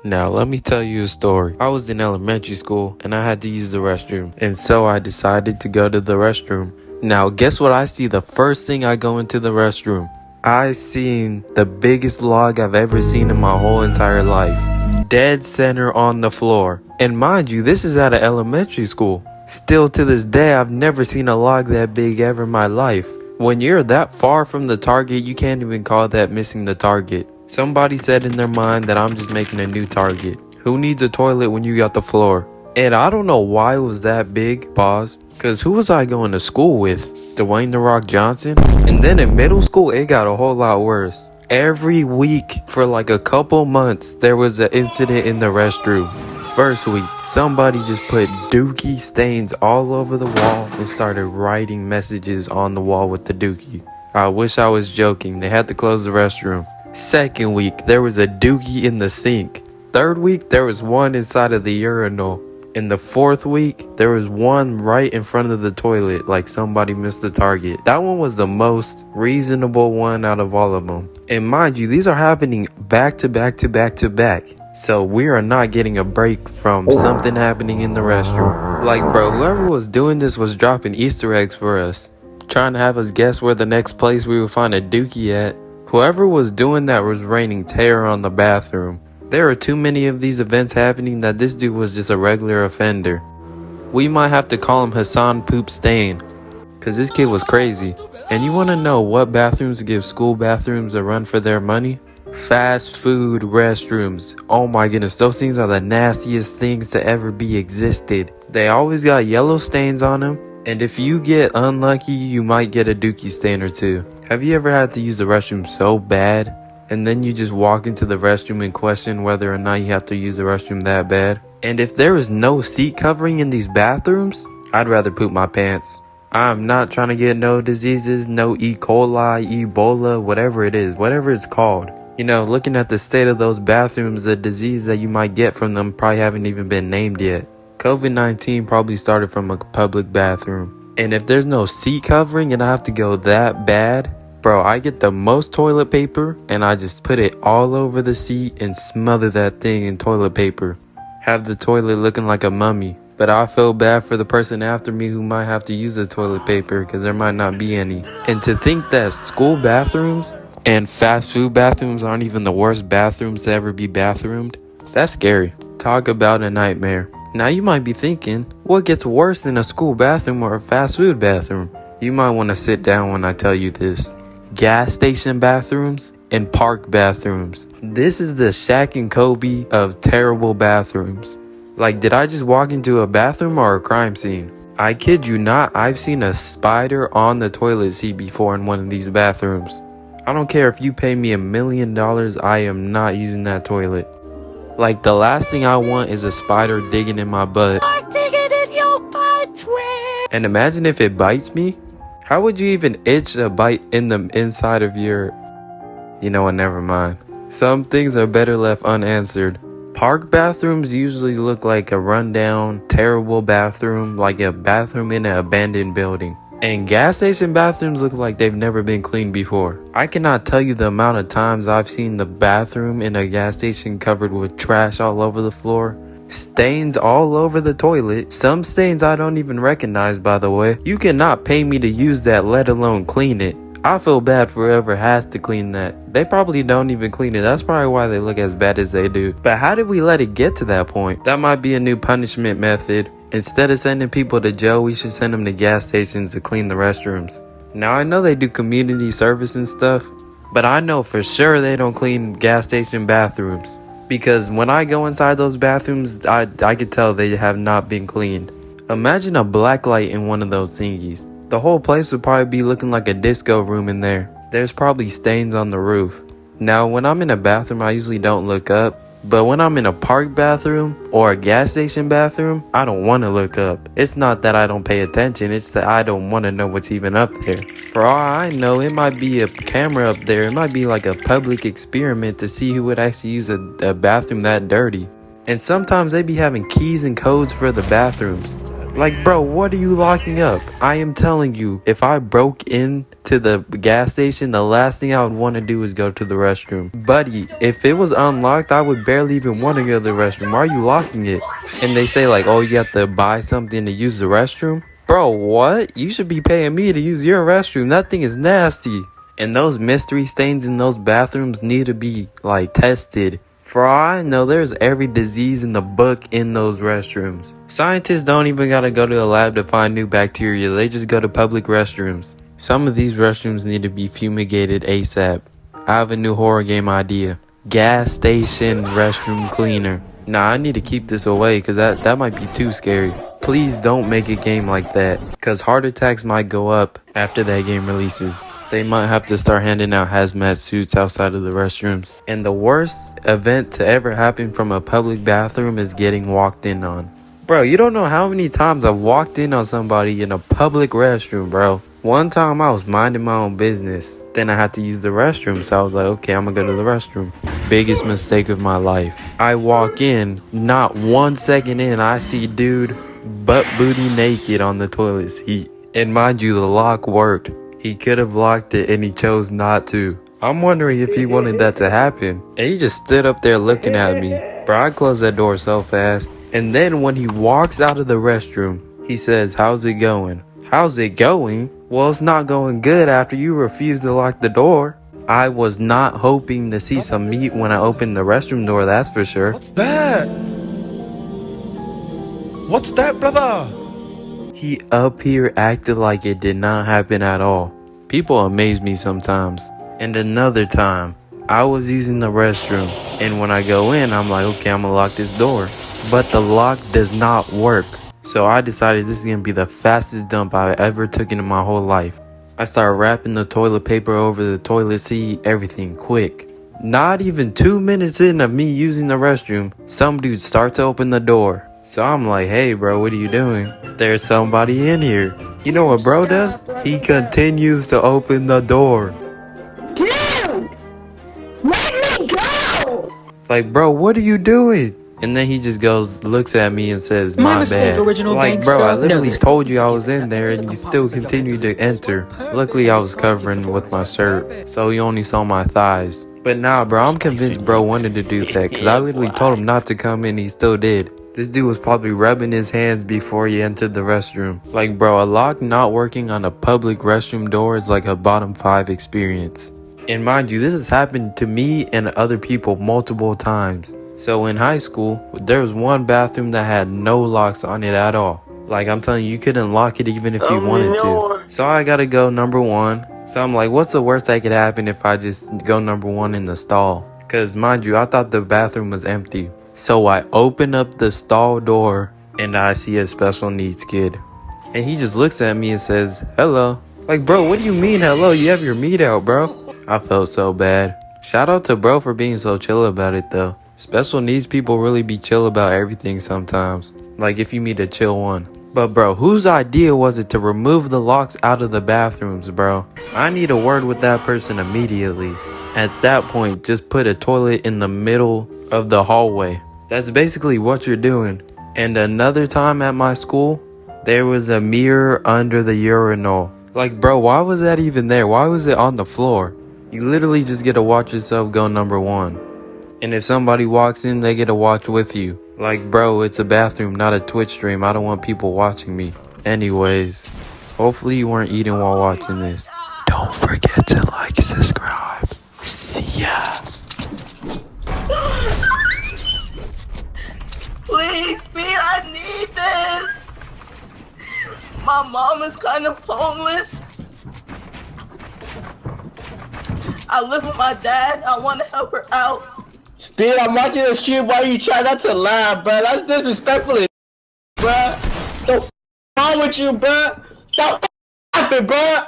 Now, let me tell you a story. I was in elementary school and I had to use the restroom. And so I decided to go to the restroom. Now, guess what I see the first thing I go into the restroom? I seen the biggest log I've ever seen in my whole entire life. Dead center on the floor. And mind you, this is at an elementary school. Still to this day, I've never seen a log that big ever in my life. When you're that far from the target, you can't even call that missing the target. Somebody said in their mind that I'm just making a new target. Who needs a toilet when you got the floor? And I don't know why it was that big, pause. Cause who was I going to school with? Dwayne "The Rock" Johnson? And then in middle school, it got a whole lot worse. Every week for like a couple months, there was an incident in the restroom. First week, somebody just put dookie stains all over the wall and started writing messages on the wall with the dookie. I wish I was joking. They had to close the restroom. Second week, there was a dookie in the sink. Third week, there was one inside of the urinal. In the fourth week, there was one right in front of the toilet, like somebody missed the target. That one was the most reasonable one out of all of them. And mind you, these are happening back to back to back to back. So we are not getting a break from something happening in the restroom. Like, bro, whoever was doing this was dropping Easter eggs for us, trying to have us guess where the next place we would find a dookie at. Whoever was doing that was raining terror on the bathroom. There are too many of these events happening that this dude was just a regular offender. We might have to call him Hassan Poop Stain, cause this kid was crazy. And you wanna know what bathrooms give school bathrooms a run for their money? Fast food restrooms. Oh my goodness, those things are the nastiest things to ever be existed. They always got yellow stains on them. And if you get unlucky, you might get a dookie stain or two. Have you ever had to use the restroom so bad, and then you just walk into the restroom and question whether or not you have to use the restroom that bad? And if there is no seat covering in these bathrooms, I'd rather poop my pants. I'm not trying to get no diseases, no E. coli, Ebola, whatever it is, whatever it's called. You know, looking at the state of those bathrooms, the disease that you might get from them probably haven't even been named yet. COVID-19 probably started from a public bathroom. And if there's no seat covering and I have to go that bad, bro, I get the most toilet paper and I just put it all over the seat and smother that thing in toilet paper. Have the toilet looking like a mummy. But I feel bad for the person after me who might have to use the toilet paper because there might not be any. And to think that school bathrooms and fast food bathrooms aren't even the worst bathrooms to ever be bathroomed, that's scary. Talk about a nightmare. Now you might be thinking, what gets worse than a school bathroom or a fast food bathroom? You might want to sit down when I tell you this. Gas station bathrooms and park bathrooms. This is the Shaq and Kobe of terrible bathrooms. Like, did I just walk into a bathroom or a crime scene? I kid you not, I've seen a spider on the toilet seat before in one of these bathrooms. I don't care if you pay me $1 million, I am not using that toilet. Like, the last thing I want is a spider digging in my butt. I'm digging in your butt, twin. And imagine if it bites me. How would you even itch a bite in the inside of your... You know what, never mind. Some things are better left unanswered. Park bathrooms usually look like a rundown, terrible bathroom, like a bathroom in an abandoned building. And gas station bathrooms look like they've never been cleaned before. I cannot tell you the amount of times I've seen the bathroom in a gas station covered with trash all over the floor. Stains all over the toilet. Some stains I don't even recognize, by the way. You cannot pay me to use that, let alone clean it. I feel bad for whoever has to clean that. They probably don't even clean it. That's probably why they look as bad as they do. But how did we let it get to that point? That might be a new punishment method. Instead of sending people to jail, we should send them to gas stations to clean the restrooms. Now, I know they do community service and stuff, but I know for sure they don't clean gas station bathrooms. Because when I go inside those bathrooms, I could tell they have not been cleaned. Imagine a black light in one of those thingies. The whole place would probably be looking like a disco room in there. There's probably stains on the roof. Now, when I'm in a bathroom, I usually don't look up. But when I'm in a park bathroom or a gas station bathroom, I don't want to look up. It's not that I don't pay attention, it's that I don't want to know what's even up there. For all I know, it might be a camera up there. It might be like a public experiment to see who would actually use a bathroom that dirty. And sometimes they be having keys and codes for the bathrooms. Like, bro, what are you locking up? I am telling you, if I broke in to the gas station, the last thing I would want to do is go to the restroom. Buddy, if it was unlocked, I would barely even want to go to the restroom. Why are you locking it? And they say like, oh, you have to buy something to use the restroom? Bro, what? You should be paying me to use your restroom. That thing is nasty. And those mystery stains in those bathrooms need to be like tested. For all I know, there's every disease in the book in those restrooms. Scientists don't even gotta go to the lab to find new bacteria. They just go to public restrooms. Some of these restrooms need to be fumigated ASAP. I have a new horror game idea. Gas station restroom cleaner. Nah, I need to keep this away because that might be too scary. Please don't make a game like that, because heart attacks might go up after that game releases. They might have to start handing out hazmat suits outside of the restrooms. And the worst event to ever happen from a public bathroom is getting walked in on. Bro, you don't know how many times I've walked in on somebody in a public restroom, bro. One time I was minding my own business. Then I had to use the restroom, so I was like, okay, I'm gonna go to the restroom. Biggest mistake of my life. I walk in, not 1 second in, I see dude butt booty naked on the toilet seat. And mind you, the lock worked. He could have locked it and he chose not to. I'm wondering if he wanted that to happen. And he just stood up there looking at me. Bro, I closed that door so fast. And then when he walks out of the restroom, he says, how's it going? How's it going? Well, it's not going good after you refuse to lock the door. I was not hoping to see some meat when I opened the restroom door, that's for sure. What's that? What's that, brother? He up here acted like it did not happen at all. People amaze me sometimes. And another time, I was using the restroom, and when I go in, I'm like, okay, I'm gonna lock this door. But the lock does not work. So I decided this is gonna be the fastest dump I ever took in my whole life. I started wrapping the toilet paper over the toilet seat, everything quick. Not even 2 minutes in of me using the restroom, some dude starts to open the door. So I'm like, hey bro, what are you doing? There's somebody in here. You know what bro does? He continues to open the door. Dude! Let me go! Like, bro, what are you doing? And then he just goes, looks at me and says, my bad. Like, bro, I literally told you I was in there and you still continued to enter. Luckily, I was covering with my shirt, so he only saw my thighs. But nah, bro, I'm convinced bro wanted to do that, because I literally told him not to come in, he still did. This dude was probably rubbing his hands before he entered the restroom. Like, bro, a lock not working on a public restroom door is like a bottom 5 experience. And mind you, this has happened to me and other people multiple times. So in high school, there was one bathroom that had no locks on it at all. Like, I'm telling you, you couldn't lock it even if you wanted to. So I gotta go number 1. So I'm like, what's the worst that could happen if I just go number 1 in the stall? Cause mind you, I thought the bathroom was empty. So I open up the stall door and I see a special needs kid. And he just looks at me and says, hello. Like, bro, what do you mean hello? You have your meat out, bro. I felt so bad. Shout out to bro for being so chill about it though. Special needs people really be chill about everything sometimes. Like if you meet a chill one. But bro, whose idea was it to remove the locks out of the bathrooms, bro? I need a word with that person immediately. At that point, just put a toilet in the middle of the hallway. That's basically what you're doing. And another time at my school, there was a mirror under the urinal. Like, bro, why was that even there? Why was it on the floor? You literally just get to watch yourself go number 1. And if somebody walks in, they get to watch with you. Like, bro, it's a bathroom, not a Twitch stream. I don't want people watching me. Anyways, hopefully you weren't eating while watching this. Don't forget to like and subscribe. See ya. Please, Pete, I need this. My mom is kind of homeless. I live with my dad. I want to help her out. Speed, I'm watching the stream while you try not to laugh, bro. That's disrespectful, bro. What's wrong with you, bro? Stop laughing, bro.